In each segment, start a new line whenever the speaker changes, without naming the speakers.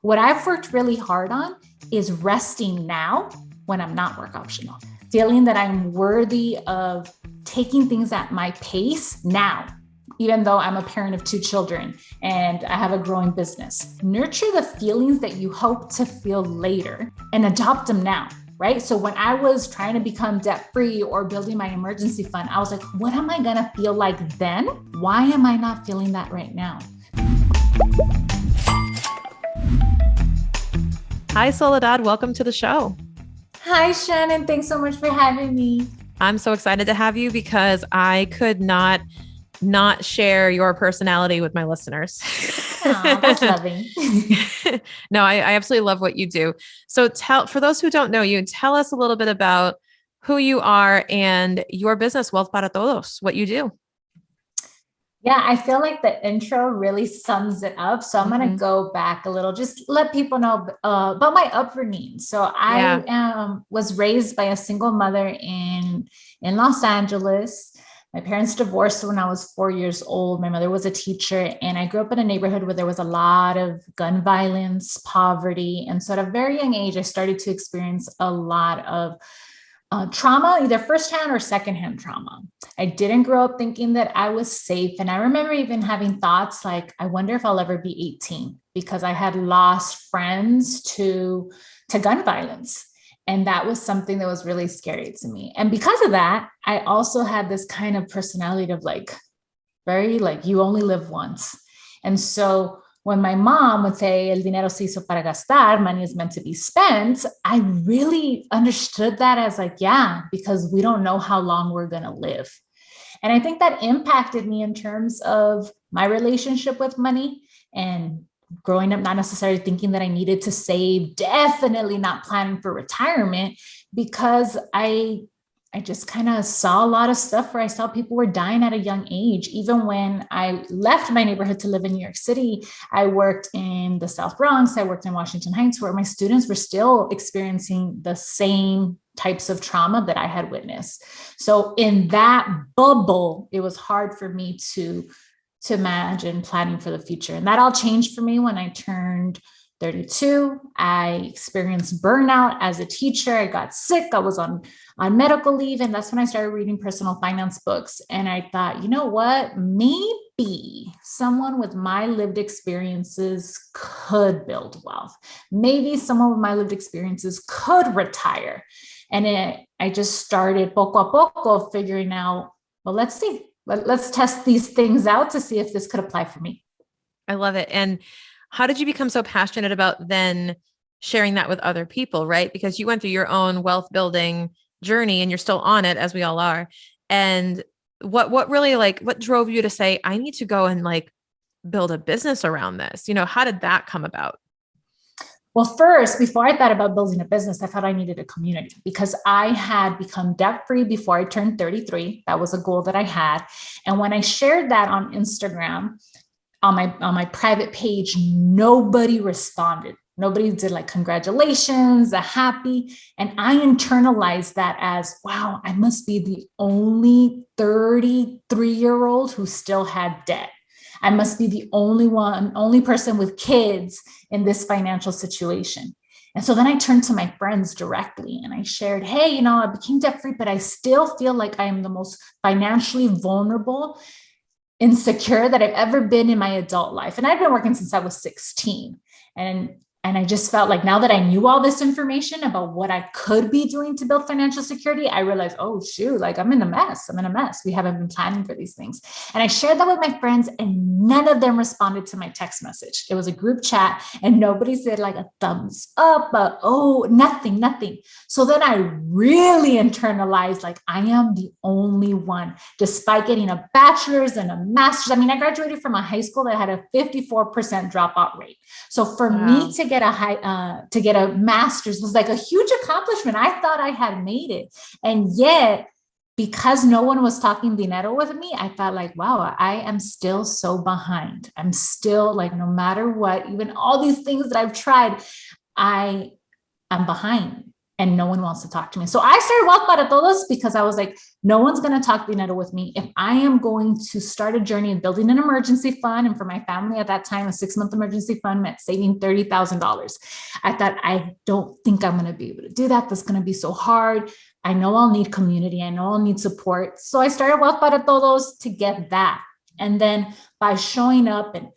What I've worked really hard on is resting now when I'm not work optional, feeling that I'm worthy of taking things at my pace now, even though I'm a parent of 2 children and I have a growing business. Nurture the feelings that you hope to feel later and adopt them now, right? So when I was trying to become debt-free or building my emergency fund, I was like, what am I gonna feel like then? Why am I not feeling that right now?
Hi, Soledad. Welcome to the show.
Hi, Shannon. Thanks so much for having me.
I'm so excited to have you because I could not share your personality with my listeners.
Oh, that's loving.
No, I absolutely love what you do. So for those who don't know you, tell us a little bit about who you are and your business, Wealth Para Todos, what you do.
Yeah, I feel like the intro really sums it up. So I'm going to go back a little, just let people know about my upbringing. So I was raised by a single mother in Los Angeles. My parents divorced when I was 4 years old. My mother was a teacher, and I grew up in a neighborhood where there was a lot of gun violence, poverty. And so at a very young age, I started to experience a lot of trauma, either firsthand or secondhand trauma. I didn't grow up thinking that I was safe. And I remember even having thoughts like, I wonder if I'll ever be 18, because I had lost friends to gun violence. And that was something that was really scary to me. And because of that, I also had this kind of personality of very you only live once. And so when my mom would say, el dinero se hizo para gastar, money is meant to be spent, I really understood that as because we don't know how long we're going to live. And I think that impacted me in terms of my relationship with money and growing up, not necessarily thinking that I needed to save, definitely not planning for retirement, because I just kind of saw a lot of stuff where I saw people were dying at a young age. Even when I left my neighborhood to live in New York City, I worked in the South Bronx, I worked in Washington Heights, where my students were still experiencing the same types of trauma that I had witnessed. So in that bubble, it was hard for me to imagine planning for the future. And that all changed for me when I turned 32. I experienced burnout as a teacher. I got sick. I was on medical leave. And that's when I started reading personal finance books. And I thought, you know what? Maybe someone with my lived experiences could build wealth. Maybe someone with my lived experiences could retire. And I just started poco a poco figuring out, well, let's see. Let's test these things out to see if this could apply for me.
I love it. And how did you become so passionate about then sharing that with other people, right? Because you went through your own wealth building journey and you're still on it, as we all are. And what really what drove you to say, I need to go and build a business around this? How did that come about?
Well, first, before I thought about building a business, I thought I needed a community because I had become debt-free before I turned 33. That was a goal that I had. And when I shared that on Instagram, on my private page, nobody responded. Nobody did congratulations, a happy. And I internalized that as, wow, I must be the only 33-year-old who still had debt. I must be the only person with kids in this financial situation. And so then I turned to my friends directly and I shared, hey, I became debt-free, but I still feel like I am the most financially vulnerable, insecure that I've ever been in my adult life. And I've been working since I was 16. And I just felt like now that I knew all this information about what I could be doing to build financial security, I realized, oh, shoot, I'm in a mess. We haven't been planning for these things. And I shared that with my friends and none of them responded to my text message. It was a group chat and nobody said a thumbs up, but nothing. So then I really internalized, I am the only one, despite getting a bachelor's and a master's. I graduated from a high school that had a 54% dropout rate. So for me to get a master's was a huge accomplishment. I thought I had made it. And yet, because no one was talking dinero with me, I thought wow, I am still so behind. I'm still no matter what, even all these things that I've tried, I'm behind. and no one wants to talk to me. So I started Wealth Para Todos because I was like, no one's going to talk dinero with me. If I am going to start a journey of building an emergency fund, and for my family at that time, a 6-month emergency fund meant saving $30,000. I thought, I don't think I'm going to be able to do that. That's going to be so hard. I know I'll need community. I know I'll need support. So I started Wealth Para Todos to get that. And then by showing up and,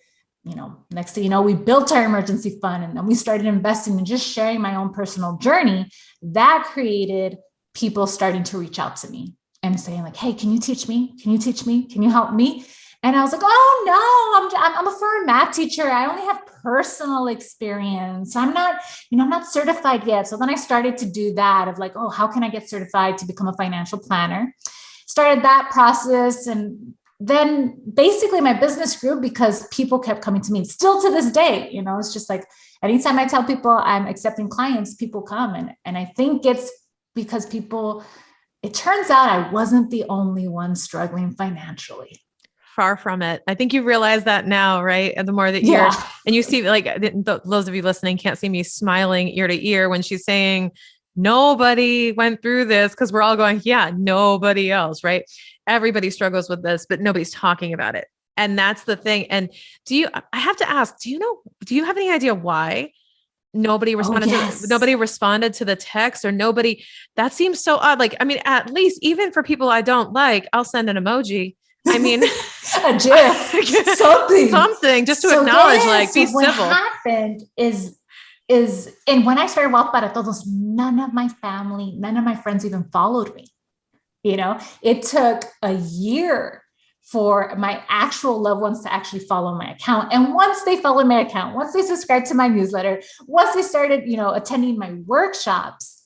next thing you know, we built our emergency fund, and then we started investing and just sharing my own personal journey. That created people starting to reach out to me and saying like, hey, can you teach me? Can you teach me? Can you help me? And I was like, oh no, I'm a foreign math teacher. I only have personal experience. I'm not certified yet. So then I started to do that of like, oh, how can I get certified to become a financial planner? Started that process. And then basically my business grew because people kept coming to me. Still to this day, it's just like anytime I tell people I'm accepting clients, people come. And I think it's because it turns out I wasn't the only one struggling financially.
Far from it. I think you realize that now, right? And the more that and you see, like, those of you listening can't see me smiling ear to ear when she's saying, nobody went through this, because we're all going, yeah, nobody else, right? Everybody struggles with this, but nobody's talking about it. And that's the thing. And I have to ask, do you have any idea why nobody responded to the text, or nobody? That seems so odd. Like, I mean, at least even for people I don't like, I'll send an emoji. I mean,
a GIF,
something just to acknowledge, like, be civil. What
happened is, and when I started Wealth Para Todos, none of my family, none of my friends even followed me. It took a year for my actual loved ones to actually follow my account. And once they followed my account, once they subscribed to my newsletter, once they started, attending my workshops,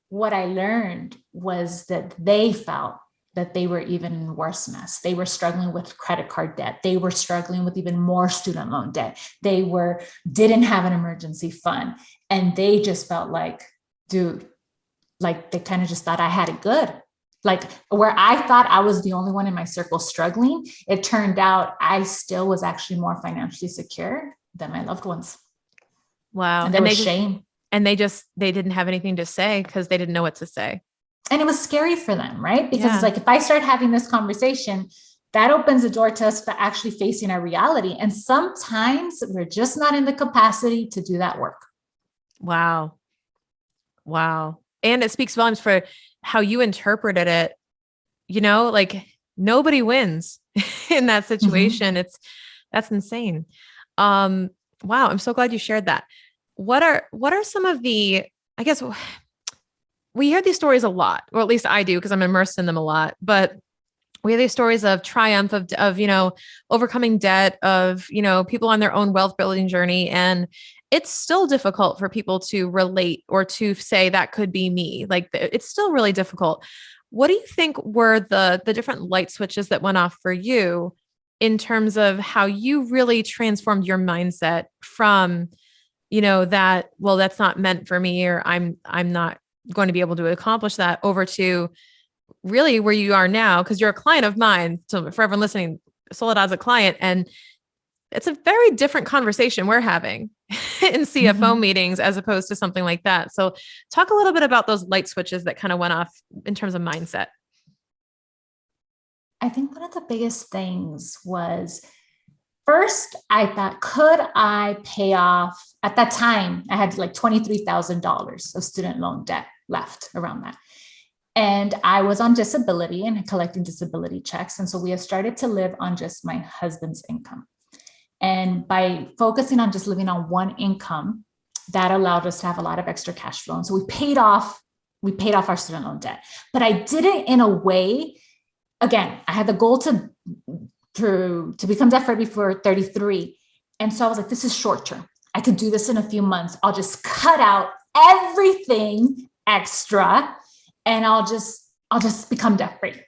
what I learned was that they felt that they were even in worse mess. They were struggling with credit card debt. They were struggling with even more student loan debt. They didn't have an emergency fund. And they just felt like, dude, like they kind of just thought I had it good. Like where I thought I was the only one in my circle struggling, it turned out I still was actually more financially secure than my loved ones.
Wow.
And there was shame.
And they didn't have anything to say because they didn't know what to say.
And it was scary for them, right? Because it's like, if I start having this conversation, that opens the door to us to actually facing our reality. And sometimes we're just not in the capacity to do that work.
Wow. And it speaks volumes for how you interpreted it. Like nobody wins in that situation.
Mm-hmm.
That's insane. Wow. I'm so glad you shared that. What are some of the, I guess we hear these stories a lot, or at least I do, because I'm immersed in them a lot, but we have these stories of triumph, of overcoming debt, of, people on their own wealth building journey. And it's still difficult for people to relate or to say that could be me. Like it's still really difficult. What do you think were the different light switches that went off for you in terms of how you really transformed your mindset from, that, well, that's not meant for me, or I'm not going to be able to accomplish that, over to really where you are now? Because you're a client of mine. So for everyone listening, Soledad's a client, and it's a very different conversation we're having in CFO meetings as opposed to something like that. So talk a little bit about those light switches that kind of went off in terms of mindset.
I think one of the biggest things was, first, I thought, could I pay off? At that time, I had like $23,000 of student loan debt left, around that. And I was on disability and collecting disability checks. And so we had started to live on just my husband's income. And by focusing on just living on one income, that allowed us to have a lot of extra cash flow. And so we paid off our student loan debt. But I did it in a way, again, I had the goal to become debt free before 33. And so I was like, this is short term. I could do this in a few months. I'll just cut out everything extra and I'll just become debt free.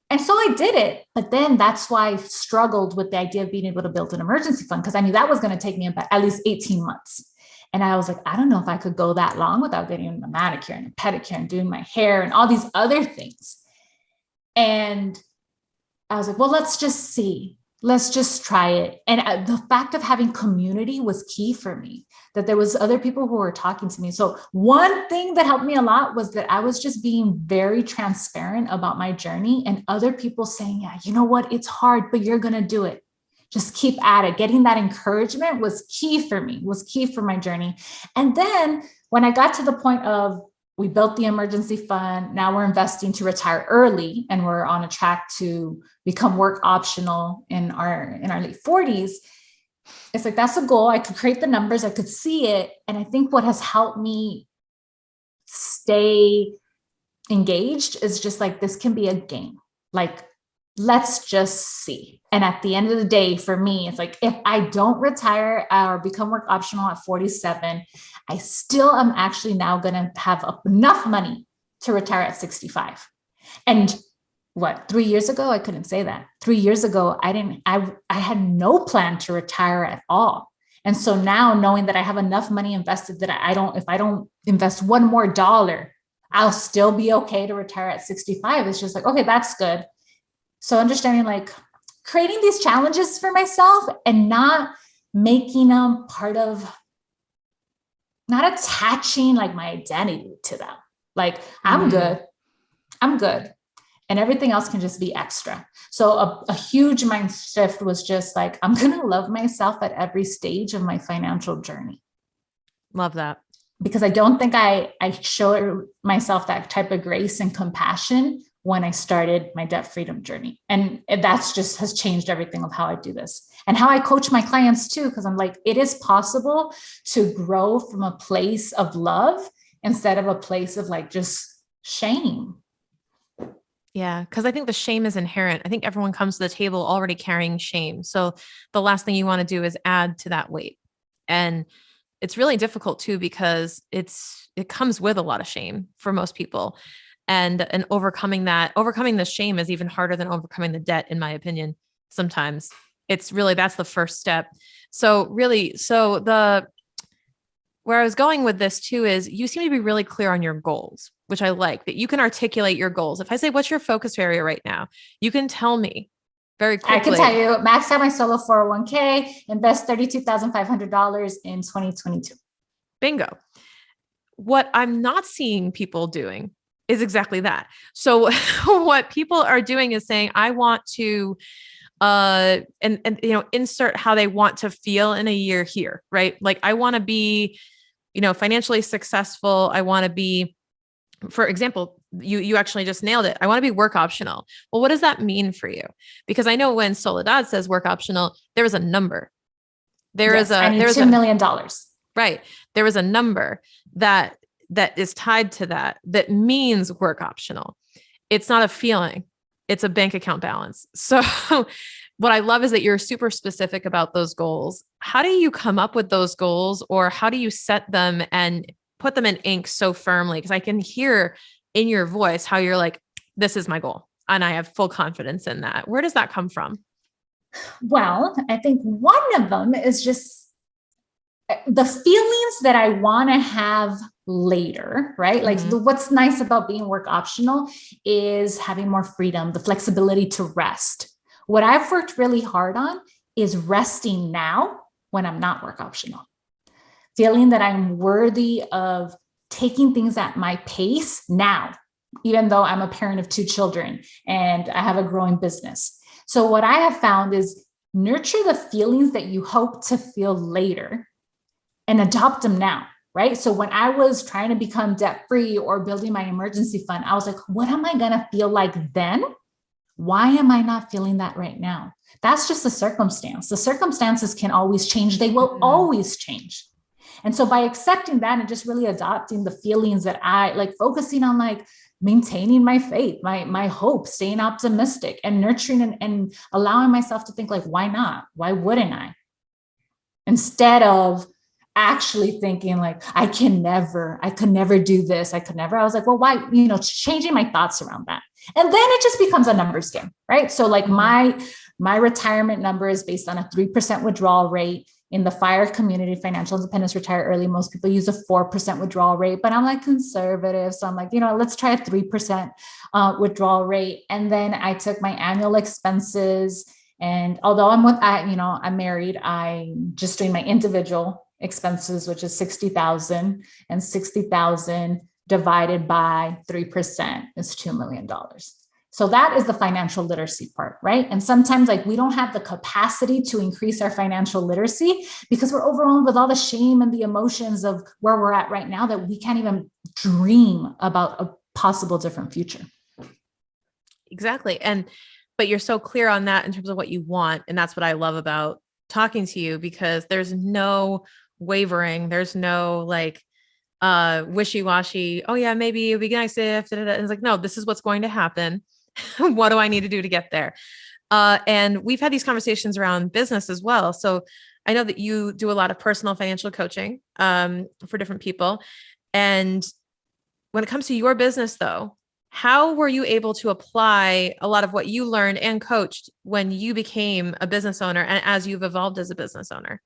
And so I did it. But then that's why I struggled with the idea of being able to build an emergency fund, because I knew that was going to take me about at least 18 months. And I was like, I don't know if I could go that long without getting a manicure and a pedicure and doing my hair and all these other things. And I was like, well, let's just see. let's just try it. And the fact of having community was key for me, that there was other people who were talking to me. So one thing that helped me a lot was that I was just being very transparent about my journey, and other people saying, yeah, you know what, it's hard, but you're going to do it. Just keep at it. Getting that encouragement was key for me, was key for my journey. And then when I got to the point of, we built the emergency fund, now we're investing to retire early, and we're on a track to become work optional in our late 40s. It's like, that's a goal. I could create the numbers, I could see it. And I think what has helped me stay engaged is just like, this can be a game. Like, let's just see. And at the end of the day, for me, it's like, if I don't retire or become work optional at 47, I still am actually now going to have enough money to retire at 65. And 3 years ago, I couldn't say that. 3 years ago, I had no plan to retire at all. And so now, knowing that I have enough money invested that if I don't invest one more dollar, I'll still be okay to retire at 65. It's just like, okay, that's good. So understanding, like, creating these challenges for myself and not making them part of, not attaching like my identity to them. Like, I'm good. And everything else can just be extra. So a huge mind shift was just like, I'm going to love myself at every stage of my financial journey.
Love that.
Because I don't think I showed myself that type of grace and compassion when I started my debt freedom journey. And that's just has changed everything of how I do this and how I coach my clients too. Cause I'm like, it is possible to grow from a place of love instead of a place of like just shame.
Yeah. Cause I think the shame is inherent. I think everyone comes to the table already carrying shame. So the last thing you want to do is add to that weight. And it's really difficult too, because it comes with a lot of shame for most people. And overcoming the shame is even harder than overcoming the debt, in my opinion. Sometimes it's really, that's the first step. So where I was going with this too is, you seem to be really clear on your goals, which I like, that you can articulate your goals. If I say, what's your focus area right now? You can tell me very quickly.
I can tell you, max out my solo 401k, invest $32,500 in 2022.
Bingo. What I'm not seeing people doing is exactly that. So what people are doing is saying, I want to, insert how they want to feel in a year here, right? Like, I want to be, financially successful. I want to be, for example, you actually just nailed it. I want to be work optional. Well, what does that mean for you? Because I know when Soledad says work optional, there is a number. $2 million. Right. There is a number that is tied to that means work optional. It's not a feeling. It's a bank account balance. So what I love is that you're super specific about those goals. How do you come up with those goals, or how do you set them and put them in ink so firmly? Because I can hear in your voice how you're like, this is my goal. And I have full confidence in that. Where does that come from?
Well, I think one of them is just the feelings that I want to have later, right? Like what's nice about being work optional is having more freedom, the flexibility to rest. What I've worked really hard on is resting now when I'm not work optional, feeling that I'm worthy of taking things at my pace now, even though I'm a parent of 2 children and I have a growing business. So what I have found is nurture the feelings that you hope to feel later and adopt them now, right? So when I was trying to become debt-free or building my emergency fund, I was like, what am I going to feel like then? Why am I not feeling that right now? That's just the circumstance. The circumstances can always change. They will always change. And so by accepting that and just really adopting the feelings that I like, focusing on like maintaining my faith, my hope, staying optimistic and nurturing and allowing myself to think like, why not? Why wouldn't I? Instead of actually thinking like, I could never do this. I was like, well, why, changing my thoughts around that. And then it just becomes a numbers game, right? So like my retirement number is based on a 3% withdrawal rate. In the FIRE community, financial independence, retire early, most people use a 4% withdrawal rate, but I'm like conservative. So I'm like, let's try a 3% withdrawal rate. And then I took my annual expenses And although I'm married, I'm just doing my individual expenses, which is 60,000, and 60,000 divided by 3% is $2 million. So that is the financial literacy part, right? And sometimes like we don't have the capacity to increase our financial literacy because we're overwhelmed with all the shame and the emotions of where we're at right now that we can't even dream about a possible different future.
Exactly. But you're so clear on that in terms of what you want. And that's what I love about talking to you, because there's no wavering. There's no like, wishy-washy. Oh yeah, maybe it'd be nice if, it's like, no, this is what's going to happen. What do I need to do to get there? And we've had these conversations around business as well. So I know that you do a lot of personal financial coaching, for different people. And when it comes to your business though, how were you able to apply a lot of what you learned and coached when you became a business owner and as you've evolved as a business owner?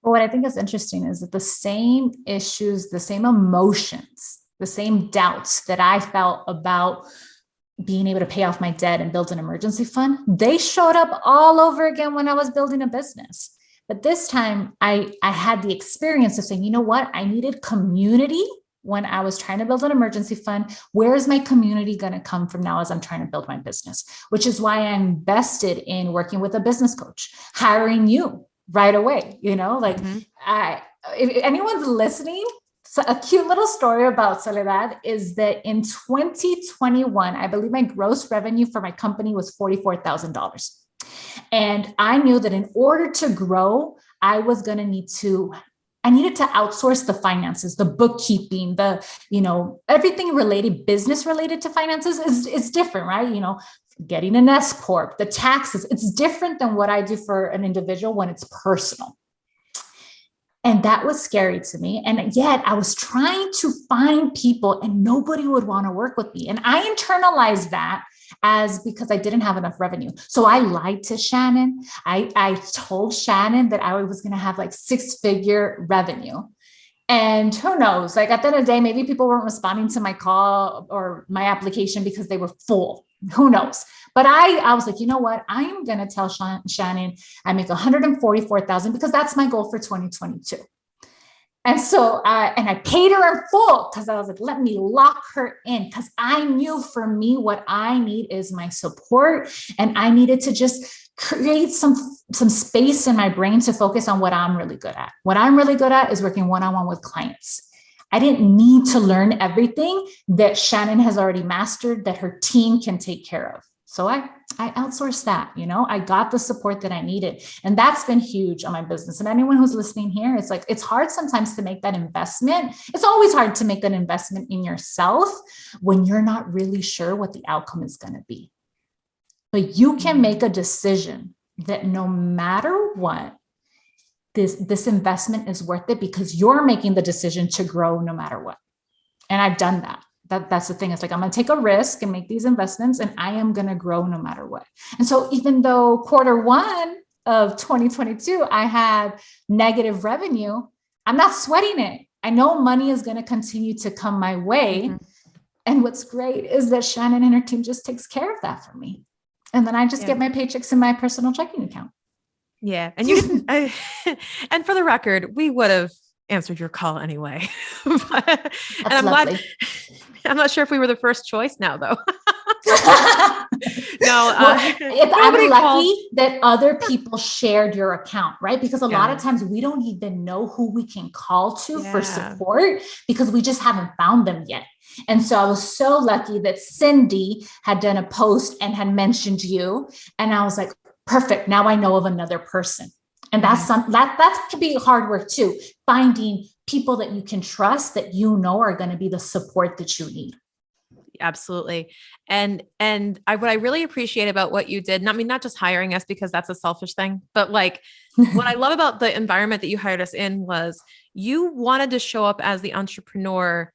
Well, what I think is interesting is that the same issues, the same emotions, the same doubts that I felt about being able to pay off my debt and build an emergency fund, they showed up all over again when I was building a business. But this time I had the experience of saying, you know what? I needed community when I was trying to build an emergency fund. Where is my community going to come from now as I'm trying to build my business? Which is why I invested in working with a business coach, hiring you right away. If anyone's listening, so a cute little story about Soledad is that in 2021, I believe my gross revenue for my company was $44,000. And I knew that in order to grow, I needed to outsource the finances, the bookkeeping, everything related, business related to finances is different, right? Getting an S corp, the taxes, it's different than what I do for an individual when it's personal. And that was scary to me. And yet I was trying to find people and nobody would want to work with me. And I internalized that as because I didn't have enough revenue. So I lied to Shannon. I told Shannon that I was going to have like 6-figure revenue. And who knows, like at the end of the day, maybe people weren't responding to my call or my application because they were full. Who knows? But I was like, you know what? I am going to tell Shannon I make 144,000 because that's my goal for 2022. And so, and I paid her in full because I was like, let me lock her in, because I knew for me, what I need is my support. And I needed to just create some space in my brain to focus on what I'm really good at. What I'm really good at is working one-on-one with clients. I didn't need to learn everything that Shannon has already mastered that her team can take care of. So I outsourced that, I got the support that I needed. And that's been huge on my business. And anyone who's listening here, it's like, it's hard sometimes to make that investment. It's always hard to make an investment in yourself when you're not really sure what the outcome is going to be. But you can make a decision that no matter what, this investment is worth it because you're making the decision to grow no matter what. And I've done that. That's the thing. It's like, I'm going to take a risk and make these investments and I am going to grow no matter what. And so even though Q1 of 2022, I had negative revenue, I'm not sweating it. I know money is going to continue to come my way. Mm-hmm. And what's great is that Shannon and her team just takes care of that for me. And then I just get my paychecks in my personal checking account.
Yeah. And you didn't, and for the record, we would have answered your call anyway. And I'm not sure if we were the first choice now though. No,
I'm lucky that other people shared your account, right? Because a lot of times we don't even know who we can call to for support because we just haven't found them yet. And so I was so lucky that Cindy had done a post and had mentioned you. And I was like, perfect. Now I know of another person. And that's that can be hard work too. Finding people that you can trust that are going to be the support that you need.
Absolutely. And what I really appreciate about what you did, not just hiring us because that's a selfish thing, but like what I love about the environment that you hired us in was you wanted to show up as the entrepreneur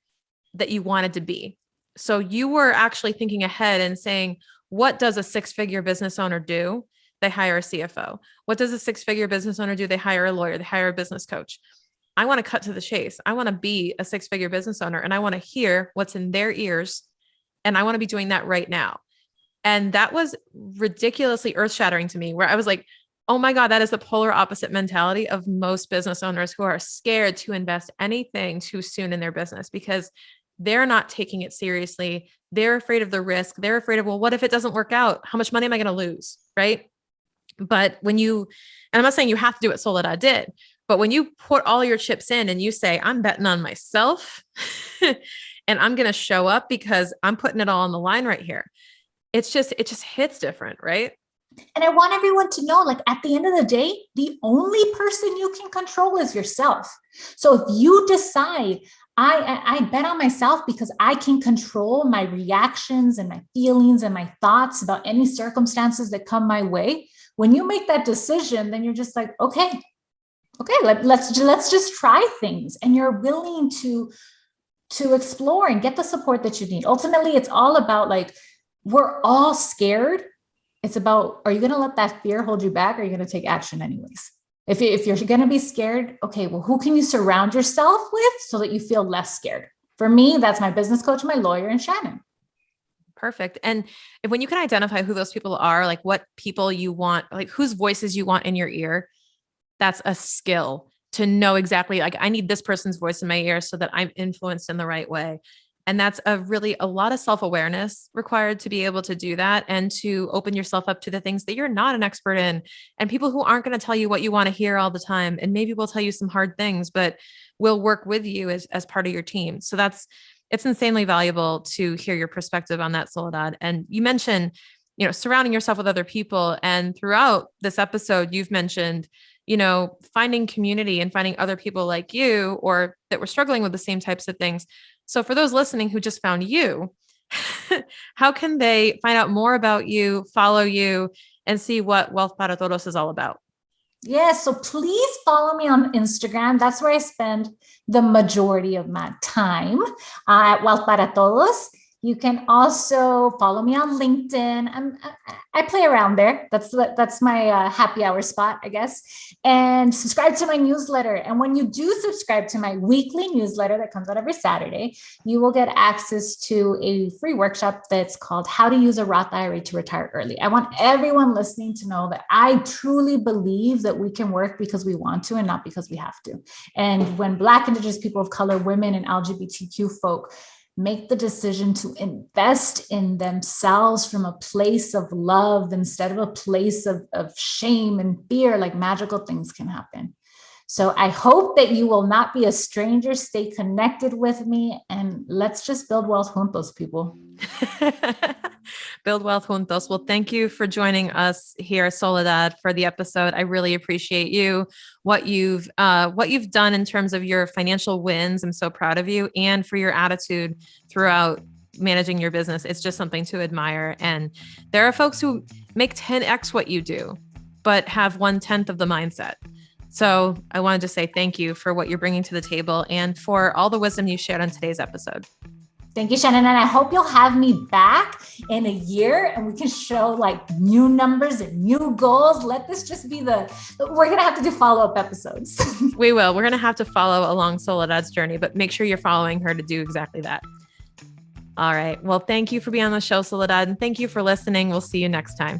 that you wanted to be. So you were actually thinking ahead and saying, what does a 6-figure business owner do? They hire a CFO. What does a 6-figure business owner do? They hire a lawyer, they hire a business coach. I want to cut to the chase. I want to be a 6-figure business owner and I want to hear what's in their ears. And I want to be doing that right now. And that was ridiculously earth shattering to me, where I was like, oh my God, that is the polar opposite mentality of most business owners who are scared to invest anything too soon in their business because they're not taking it seriously. They're afraid of the risk. They're afraid of, well, what if it doesn't work out? How much money am I going to lose? Right. But when you, and I'm not saying you have to do what Soledad did, but when you put all your chips in and you say, I'm betting on myself and I'm going to show up because I'm putting it all on the line right here. It just hits different, right?
And I want everyone to know, like, at the end of the day, the only person you can control is yourself. So if you decide, I bet on myself because I can control my reactions and my feelings and my thoughts about any circumstances that come my way. When you make that decision, then you're just like, okay, let's just try things. And you're willing to explore and get the support that you need. Ultimately, it's all about, like, we're all scared. It's about, are you going to let that fear hold you back? Or are you going to take action anyways? If you're going to be scared, okay, well, who can you surround yourself with so that you feel less scared? For me, that's my business coach, my lawyer, and Shannon.
Perfect. And when you can identify who those people are, like what people you want, like whose voices you want in your ear, that's a skill to know exactly, like, I need this person's voice in my ear so that I'm influenced in the right way. And that's a lot of self-awareness required to be able to do that and to open yourself up to the things that you're not an expert in, and people who aren't going to tell you what you want to hear all the time. And maybe will tell you some hard things, but will work with you as part of your team. So it's insanely valuable to hear your perspective on that, Soledad. And you mentioned, surrounding yourself with other people. And throughout this episode, you've mentioned, finding community and finding other people like you or that were struggling with the same types of things. So for those listening who just found you, how can they find out more about you, follow you, and see what Wealth Para Todos is all about?
Yeah, so please follow me on Instagram. That's where I spend the majority of my time at Wealth Para Todos. You can also follow me on LinkedIn. I play around there. That's my happy hour spot, I guess. And subscribe to my newsletter. And when you do subscribe to my weekly newsletter that comes out every Saturday, you will get access to a free workshop that's called How to Use a Roth IRA to Retire Early. I want everyone listening to know that I truly believe that we can work because we want to and not because we have to. And when Black, Indigenous people of color, women, and LGBTQ folk make the decision to invest in themselves from a place of love instead of a place of shame and fear, like, magical things can happen. So I hope that you will not be a stranger. Stay connected with me, and let's just build wealth juntos, people.
Build wealth juntos. Well, thank you for joining us here, Soledad, for the episode. I really appreciate you, what you've done in terms of your financial wins. I'm so proud of you, and for your attitude throughout managing your business. It's just something to admire. And there are folks who make 10x what you do, but have 1/10 of the mindset. So I wanted to say thank you for what you're bringing to the table and for all the wisdom you shared on today's episode.
Thank you, Shannon. And I hope you'll have me back in a year and we can show, like, new numbers and new goals. Let this just be we're going to have to do follow-up episodes.
We will. We're going to have to follow along Soledad's journey, but make sure you're following her to do exactly that. All right. Well, thank you for being on the show, Soledad. And thank you for listening. We'll see you next time.